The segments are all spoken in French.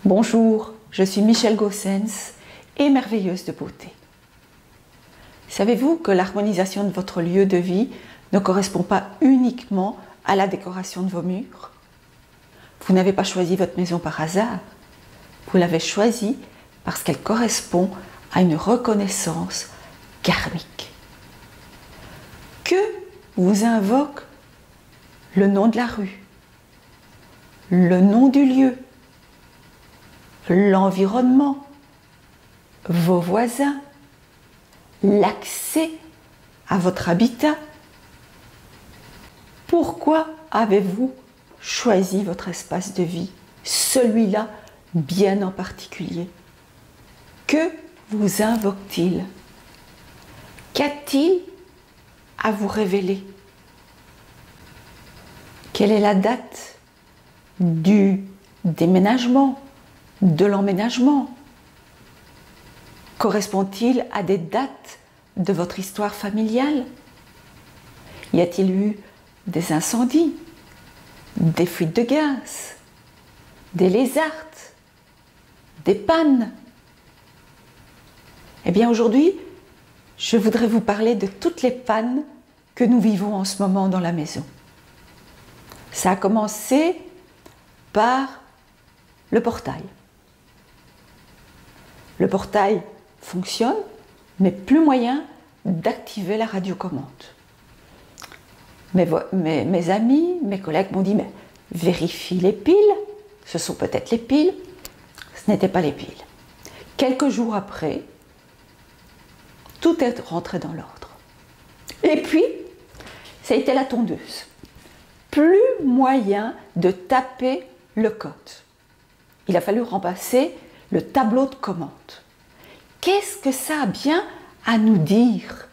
Bonjour, je suis Michèle Goossens, émerveilleuse de beauté. Savez-vous que l'harmonisation de votre lieu de vie ne correspond pas uniquement à la décoration de vos murs? Vous n'avez pas choisi votre maison par hasard, vous l'avez choisie parce qu'elle correspond à une reconnaissance karmique. Que vous invoque le nom de la rue, le nom du lieu, l'environnement, vos voisins, l'accès à votre habitat? Pourquoi avez-vous choisi votre espace de vie, celui-là bien en particulier? Que vous invoque-t-il? Qu'a-t-il à vous révéler? Quelle est la date du déménagement, de l'emménagement? Correspond-il à des dates de votre histoire familiale? Y a-t-il eu des incendies, des fuites de gaz, des lézards, des pannes? Eh bien aujourd'hui, je voudrais vous parler de toutes les pannes que nous vivons en ce moment dans la maison. Ça a commencé par le portail. Le portail fonctionne, mais plus moyen d'activer la radiocommande. Mes amis, mes collègues m'ont dit, mais vérifie les piles, ce sont peut-être les piles. Ce n'étaient pas les piles. Quelques jours après, tout est rentré dans l'ordre. Et puis, ça a été la tondeuse. Plus moyen de taper le code. Il a fallu remplacer le tableau de commande. Qu'est-ce que ça a bien à nous dire,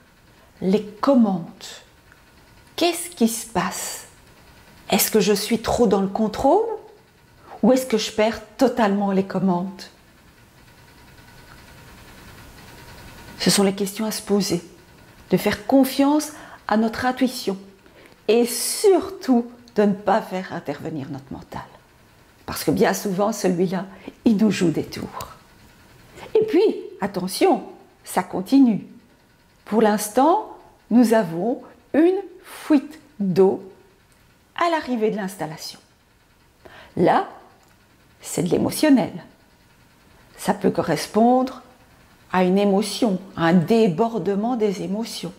les commandes? Qu'est-ce qui se passe? Est-ce que je suis trop dans le contrôle ou est-ce que je perds totalement les commandes? Ce sont les questions à se poser, de faire confiance à notre intuition et surtout de ne pas faire intervenir notre mental. Parce que bien souvent, celui-là, il nous joue des tours. Et puis, attention, ça continue. Pour l'instant, nous avons une fuite d'eau à l'arrivée de l'installation. Là, c'est de l'émotionnel. Ça peut correspondre à une émotion, à un débordement des émotions.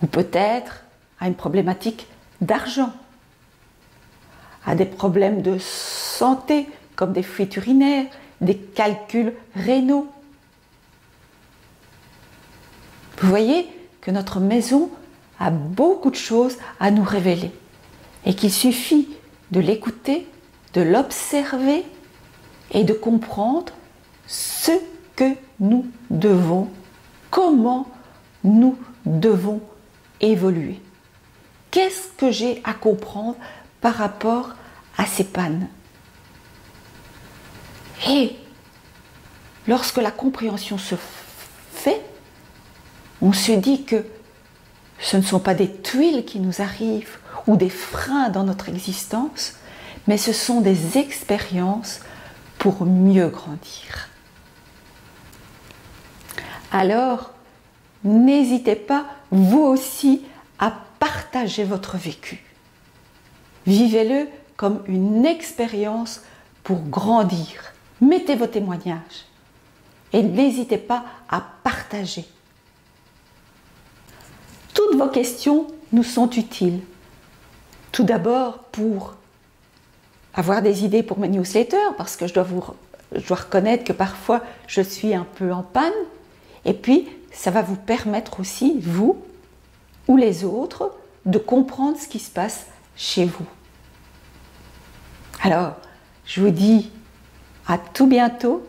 Ou peut-être à une problématique d'argent, à des problèmes de santé, comme des fuites urinaires, des calculs rénaux. Vous voyez que notre maison a beaucoup de choses à nous révéler et qu'il suffit de l'écouter, de l'observer et de comprendre ce que nous devons, comment nous devons évoluer. Qu'est-ce que j'ai à comprendre par rapport à ces pannes? Et lorsque la compréhension se fait, on se dit que ce ne sont pas des tuiles qui nous arrivent ou des freins dans notre existence, mais ce sont des expériences pour mieux grandir. Alors, n'hésitez pas, vous aussi, à partager votre vécu. Vivez-le comme une expérience pour grandir. Mettez vos témoignages et n'hésitez pas à partager. Toutes vos questions nous sont utiles. Tout d'abord pour avoir des idées pour mes newsletters, parce que je dois reconnaître que parfois je suis un peu en panne. Et puis, ça va vous permettre aussi, vous ou les autres, de comprendre ce qui se passe chez vous. Alors, je vous dis à tout bientôt,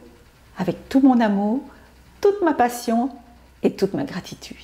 avec tout mon amour, toute ma passion et toute ma gratitude.